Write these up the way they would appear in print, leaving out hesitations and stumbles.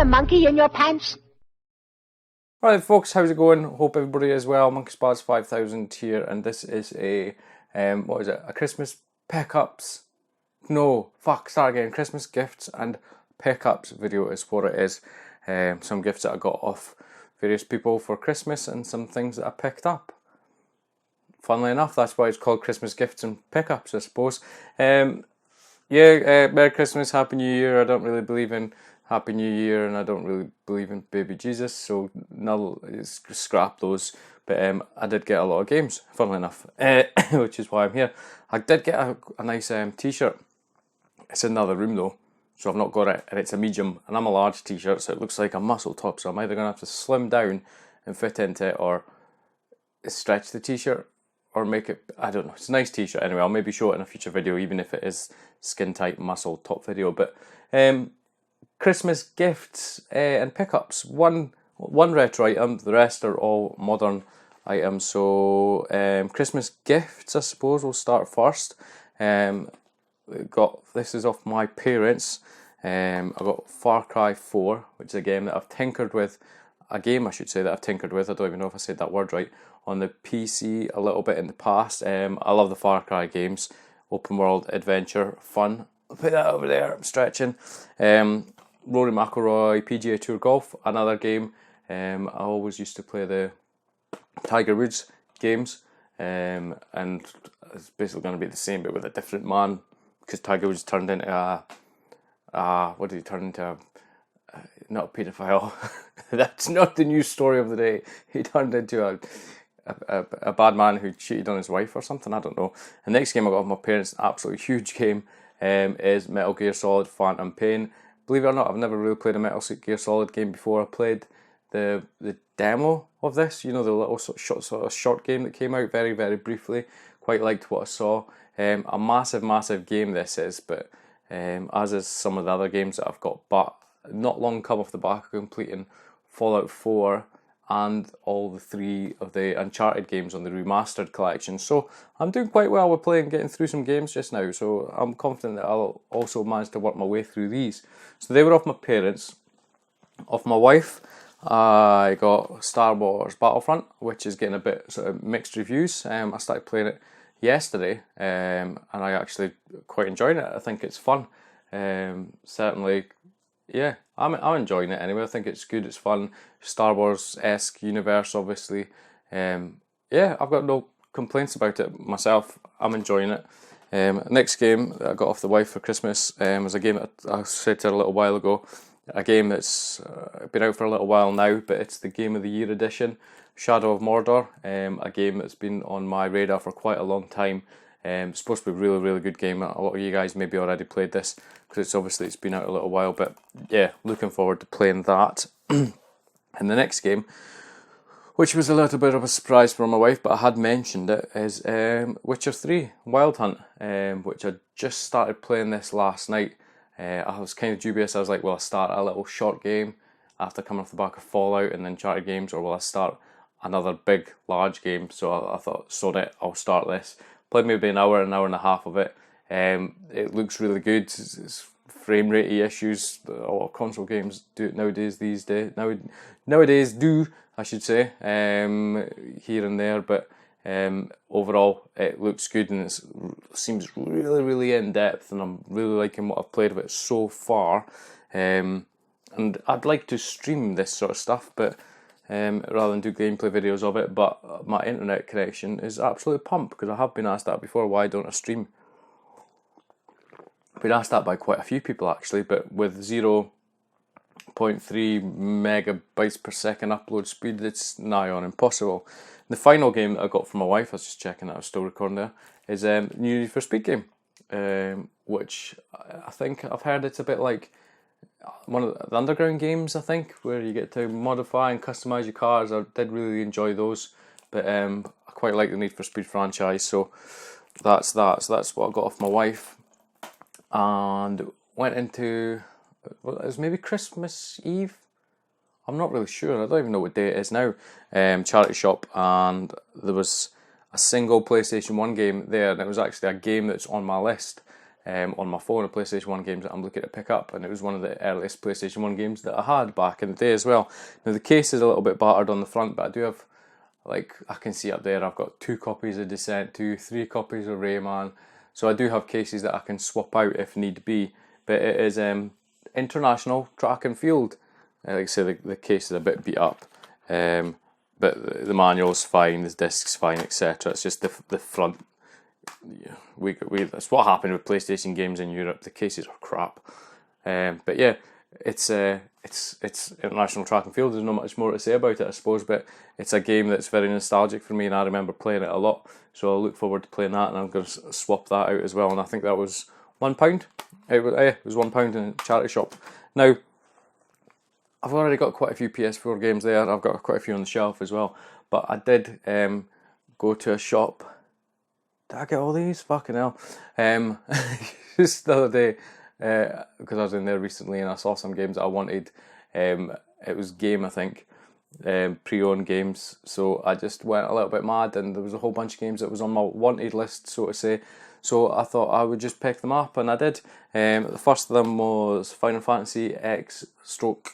a monkey in your pants? Alright folks, how's it going? Hope everybody is well. Monkey Spas 5000 here, and this is a, what is it? A Christmas pickups? No, fuck, start again. Christmas gifts and pickups video is what it is. Some gifts that I got off various people for Christmas and some things that I picked up. Funnily enough, that's why it's called Christmas gifts and pickups, I suppose. Merry Christmas, Happy New Year. I don't really believe in Happy New Year, and I don't really believe in baby Jesus, so scrap those. But I did get a lot of games, funnily enough, which is why I'm here. I did get a nice t-shirt. It's in the other room though, so I've not got it, and it's a medium, and I'm a large t-shirt, so it looks like a muscle top, so I'm either going to have to slim down and fit into it, or stretch the t-shirt, or make it, I don't know. It's a nice t-shirt anyway. I'll maybe show it in a future video, even if it is skin tight muscle top video. But Christmas gifts and pickups. One retro item, the rest are all modern items. So Christmas gifts, I suppose we'll start first. This is off my parents. I got Far Cry 4, which is a game that I've tinkered with. I don't even know if I said that word right. On the PC a little bit in the past. I love the Far Cry games. Open world adventure, fun. I'll put that over there, I'm stretching. Rory McIlroy PGA Tour Golf, another game. I always used to play the Tiger Woods games, and it's basically going to be the same but with a different man, because Tiger Woods turned into what did he turn into? Not a paedophile. That's not the news story of the day. He turned into a bad man who cheated on his wife or something, I don't know. The next game I got with my parents, absolutely huge game, is Metal Gear Solid Phantom Pain. Believe it or not, I've never really played a Metal Gear Solid game before. I played the demo of this, you know, the little sort of short game that came out very, very briefly. Quite liked what I saw. A massive game this is, but as is some of the other games that I've got, but not long come off the back of completing Fallout 4 and all the 3 of the Uncharted games on the remastered collection. So I'm doing quite well with getting through some games just now, so I'm confident that I'll also manage to work my way through these. So they were off my parents. Off my wife, I got Star Wars Battlefront, which is getting a bit sort of mixed reviews. I started playing it yesterday, and I actually quite enjoyed it. I think it's fun. Certainly, yeah, I'm enjoying it anyway. I think it's good, it's fun, Star Wars-esque universe, obviously. Yeah, I've got no complaints about it myself. I'm enjoying it. Next game that I got off the wife for Christmas was a game that I said to her a little while ago. A game that's been out for a little while now, but it's the Game of the Year edition, Shadow of Mordor. A game that's been on my radar for quite a long time. It's supposed to be a really, really good game. A lot of you guys maybe already played this, because it's been out a little while, but yeah, looking forward to playing that. And the next game, which was a little bit of a surprise for my wife, but I had mentioned it, is Witcher 3 Wild Hunt, which I just started playing this last night. I was kind of dubious. I was like, will I start a little short game after coming off the back of Fallout and then Uncharted games, or will I start another big, large game? So I thought, sod it, I'll start this. Played maybe an hour and a half of it. It looks really good. It's frame rate issues that a lot of console games do nowadays. Nowadays do, I should say, here and there. But overall, it looks good, and it seems really, really in depth. And I'm really liking what I've played of it so far. And I'd like to stream this sort of stuff, but rather than do gameplay videos of it, but my internet connection is absolutely pumped, because I have been asked that before, why don't I stream? I've been asked that by quite a few people actually, but with 0.3 megabytes per second upload speed, it's nigh on impossible. The final game that I got from my wife, I was just checking that I was still recording there, is New Need for Speed game, which I think I've heard it's a bit like one of the underground games, I think, where you get to modify and customize your cars. I did really enjoy those, but I quite like the Need for Speed franchise, so that's what I got off my wife. And went into, it was maybe Christmas Eve, I'm not really sure, I don't even know what day it is now, charity shop, and there was a single PlayStation 1 game there, and it was actually a game that's on my list. on my phone of PlayStation 1 games that I'm looking to pick up, and it was one of the earliest PlayStation 1 games that I had back in the day as well. Now the case is a little bit battered on the front, but I do have, like, I can see up there, I've got 2 copies of Descent 2, 3 copies of Rayman, so I do have cases that I can swap out if need be, but it is International Track and Field. Like I say, the case is a bit beat up, but the manual's fine, the disc's fine, etc. It's just the front. Yeah, that's what happened with PlayStation games in Europe. The cases are crap. But yeah, it's International Track and Field. There's not much more to say about it, I suppose, but it's a game that's very nostalgic for me, and I remember playing it a lot. So I'll look forward to playing that, and I'm going to swap that out as well. And I think that was £1. It was £1 in a charity shop. Now, I've already got quite a few PS4 games there. I've got quite a few on the shelf as well. But I did go to a shop. Did I get all these? Fucking hell. Just the other day, because I was in there recently and I saw some games that I wanted. It was Game, I think, pre-owned games. So I just went a little bit mad, and there was a whole bunch of games that was on my wanted list, so to say. So I thought I would just pick them up, and I did. The first of them was Final Fantasy X/X2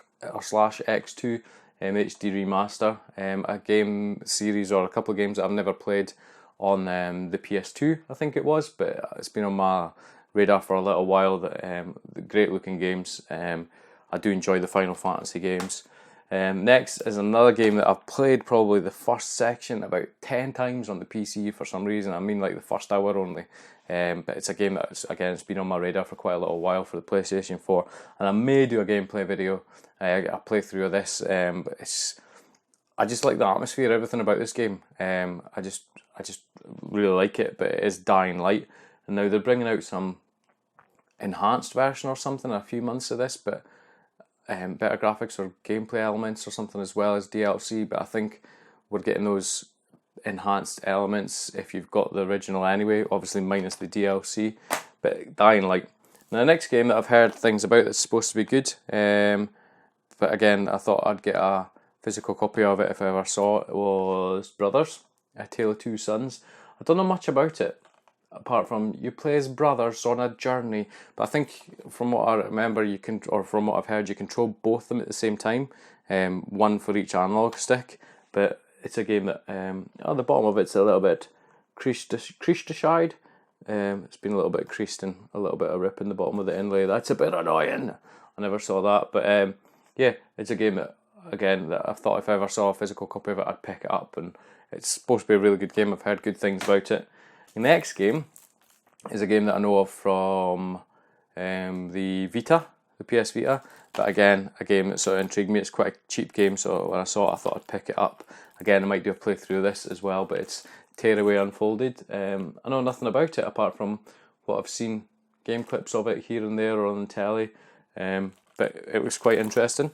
HD Remaster, a game series or a couple of games that I've never played on the PS2, I think it was, but it's been on my radar for a little while. Great looking games. I do enjoy the Final Fantasy games. Next is another game that I've played probably the first section about 10 times on the PC for some reason. I mean, like the first hour only. But it's a game that, again, it's been on my radar for quite a little while for the PlayStation 4, and I may do a gameplay video, a playthrough of this. But I just like the atmosphere, everything about this game. I just really like it. But it is Dying Light, and now they're bringing out some enhanced version or something a few months of this, but better graphics or gameplay elements or something, as well as DLC. But I think we're getting those enhanced elements if you've got the original anyway, obviously minus the DLC. But Dying Light. Now the next game that I've heard things about that's supposed to be good, but again I thought I'd get a physical copy of it if I ever saw it, was Brothers, A Tale of Two Sons. I don't know much about it, apart from you play as brothers on a journey, but I think from what I remember from what I've heard, you control both of them at the same time, one for each analog stick. But it's a game that, the bottom of it's a little bit creased. It's been a little bit creased and a little bit of rip in the bottom of the inlay. That's a bit annoying. I never saw that, but yeah, it's a game that, again, that I thought if I ever saw a physical copy of it, I'd pick it up, and it's supposed to be a really good game. I've heard good things about it. The next game is a game that I know of from the Vita, the PS Vita, but again, a game that sort of intrigued me. It's quite a cheap game, so when I saw it, I thought I'd pick it up. Again, I might do a playthrough of this as well, but it's Tearaway Unfolded. I know nothing about it apart from what I've seen, game clips of it here and there or on the telly, but it was quite interesting.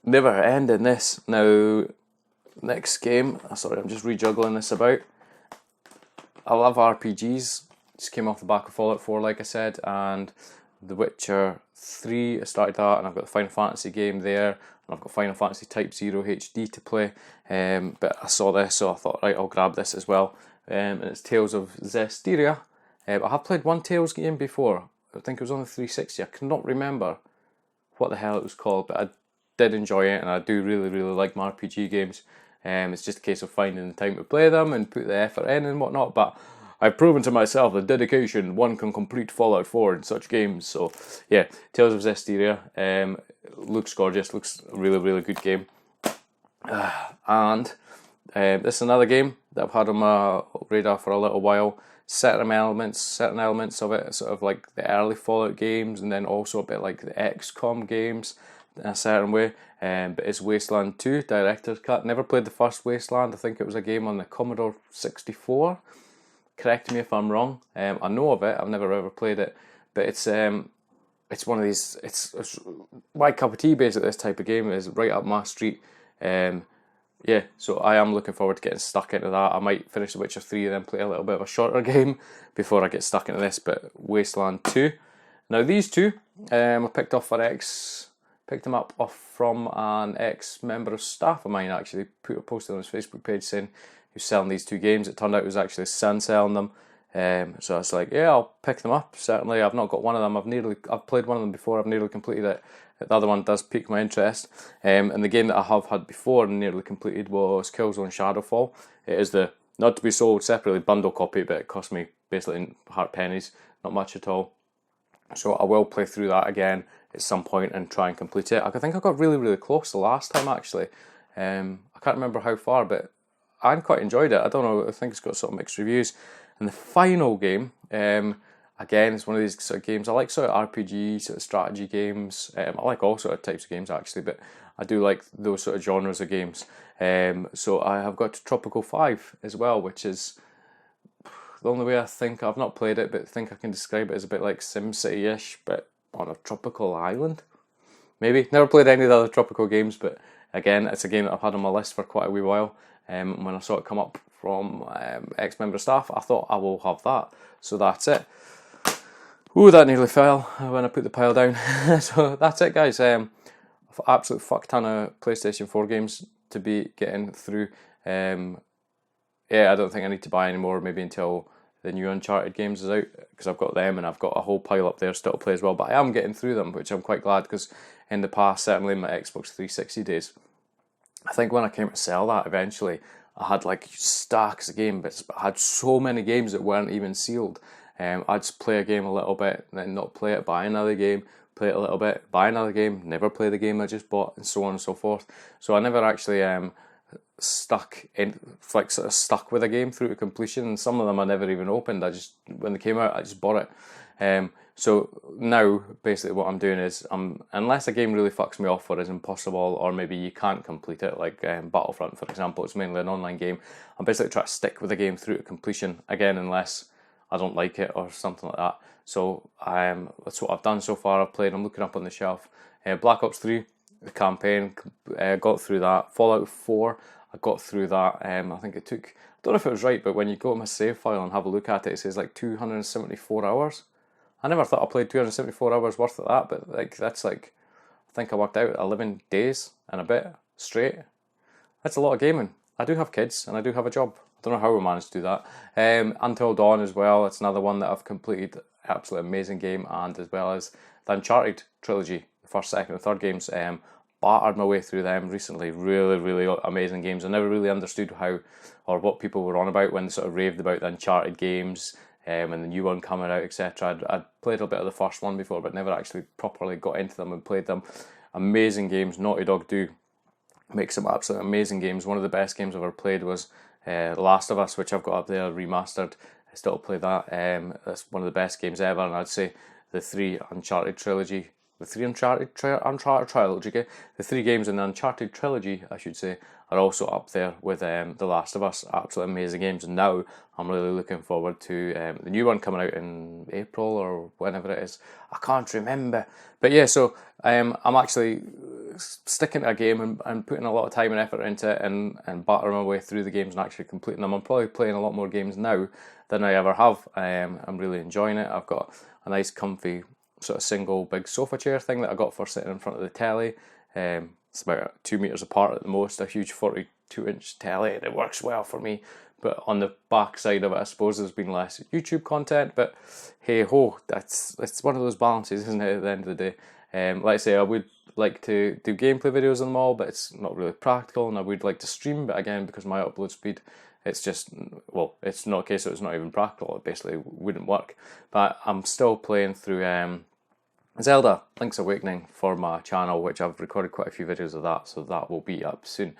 Never ending this. Now, next game, sorry, I'm just rejuggling this about. I love RPGs. Just came off the back of Fallout 4, like I said, and The Witcher 3. I started that, and I've got the Final Fantasy game there, and I've got Final Fantasy Type 0 HD to play. But I saw this, so I thought, right, I'll grab this as well. And it's Tales of Zestiria. I have played one Tales game before. I think it was on the 360. I cannot remember what the hell it was called, but I did enjoy it, and I do really, really like my RPG games. It's just a case of finding the time to play them and put the effort in and whatnot, but I've proven to myself the dedication one can complete Fallout 4 in such games. So yeah, Tales of Zestiria looks gorgeous, looks a really, really good game. And this is another game that I've had on my radar for a little while. Certain elements of it, sort of like the early Fallout games, and then also a bit like the XCOM games in a certain way. But it's Wasteland 2 Director's Cut. Never played the first Wasteland. I think it was a game on the Commodore 64. Correct me if I'm wrong. I know of it. I've never ever played it, but it's one of these. It's my cup of tea. Basically, this type of game is right up my street. Yeah, so I am looking forward to getting stuck into that. I might finish The Witcher 3 and then play a little bit of a shorter game before I get stuck into this. But Wasteland 2. Now these two, I picked them up off from an ex-member of staff of mine. Actually, posted on his Facebook page saying he was selling these two games. It turned out it was actually his son selling them. So it's like, yeah, I'll pick them up. Certainly, I've not got one of them. I've played one of them before. I've nearly completed it. The other one does pique my interest. And the game that I have had before and nearly completed was Killzone Shadowfall. It is the not to be sold separately bundle copy, but it cost me basically heart pennies, not much at all. So I will play through that again at some point and try and complete it. I think I got really, really close the last time actually. I can't remember how far, but I quite enjoyed it. I don't know, I think it's got sort of mixed reviews. And the final game, again, it's one of these sort of games. I like sort of RPG, sort of strategy games. I like all sort of types of games actually, but I do like those sort of genres of games. So I have got Tropical 5 as well, which is the only way I think, I've not played it, but I think I can describe it as a bit like SimCity-ish, but on a tropical island. Maybe. Never played any of the other tropical games, but again, it's a game that I've had on my list for quite a wee while. When I saw it come up from ex-member staff, I thought I will have that. So that's it. Ooh, that nearly fell when I put the pile down. So that's it, guys. Absolute fuck ton of PlayStation 4 games to be getting through. Yeah, I don't think I need to buy any more, maybe until the new Uncharted games is out, because I've got them and I've got a whole pile up there still to play as well. But I am getting through them, which I'm quite glad, because in the past, certainly in my Xbox 360 days, I think when I came to sell that eventually, I had like stacks of games, but I had so many games that weren't even sealed. I'd just play a game a little bit, then not play it, buy another game, play it a little bit, buy another game, never play the game I just bought, and so on and so forth. So I never actually stuck with a game through to completion, and some of them I never even opened. When they came out, I just bought it. So now basically what I'm doing is, unless a game really fucks me off or is impossible, or maybe you can't complete it, like Battlefront for example, it's mainly an online game, I'm basically trying to stick with the game through to completion, again, unless I don't like it or something like that. So that's what I've done so far. I'm looking up on the shelf, Black Ops 3, the campaign, got through that. Fallout 4, I got through that. I think it took, I don't know if it was right, but when you go to my save file and have a look at it, it says like 274 hours. I never thought I played 274 hours worth of that, but like that's like, I think I worked out 11 days and a bit straight. That's a lot of gaming. I do have kids and I do have a job. I don't know how we managed to do that. Until Dawn as well, it's another one that I've completed. Absolutely amazing game. And as well as the Uncharted trilogy, the first, second and third games, battered my way through them recently. Really, really amazing games. I never really understood how or what people were on about when they sort of raved about the Uncharted games and the new one coming out, etc. I'd played a bit of the first one before, but never actually properly got into them and played them. Amazing games. Naughty Dog do make some absolutely amazing games. One of the best games I've ever played was The Last of Us, which I've got up there remastered. I still play that. That's one of the best games ever, and I'd say the three Uncharted trilogy, the three Uncharted trilogy, the three games in the Uncharted trilogy, I should say, are also up there with The Last of Us. Absolutely amazing games, and now I'm really looking forward to the new one coming out in April or whenever it is. I can't remember, but yeah. So I'm actually sticking to a game and putting a lot of time and effort into it, and battering my way through the games and actually completing them. I'm probably playing a lot more games now than I ever have. I'm really enjoying it. I've got a nice comfy sort of single big sofa chair thing that I got for sitting in front of the telly. It's about 2 meters apart at the most, a huge 42-inch telly, and it works well for me. But on the back side of it, I suppose there's been less YouTube content, but hey ho, it's one of those balances, isn't it, at the end of the day. Like I say, I would like to do gameplay videos on them all, but it's not really practical, and I would like to stream, but again, because of my upload speed, it's just, well, it's not a case that it's not even practical, it basically wouldn't work. But I'm still playing through Zelda Link's Awakening for my channel, which I've recorded quite a few videos of that, so that will be up soon.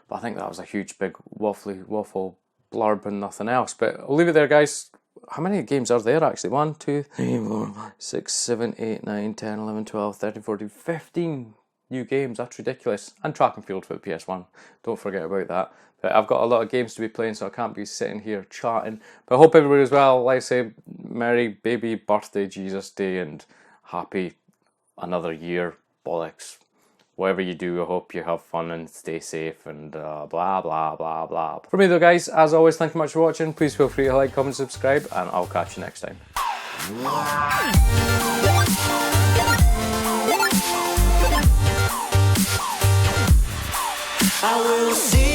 But I think that was a huge big waffle blurb and nothing else. But I'll leave it there, guys. How many games are there actually? 1, 2, 3, 4, 5, 6, 7, 8, 9, 10, 11, 12, 13, 14, 15 new games. That's ridiculous. And Track and Field for the PS1. Don't forget about that. But I've got a lot of games to be playing, so I can't be sitting here chatting. But I hope everybody's well. Like I say, Merry Baby Birthday Jesus Day and happy another year, bollocks. Whatever you do, I hope you have fun and stay safe and blah, blah, blah, blah. For me though, guys, as always, thank you much for watching. Please feel free to like, comment, subscribe, and I'll catch you next time. I will see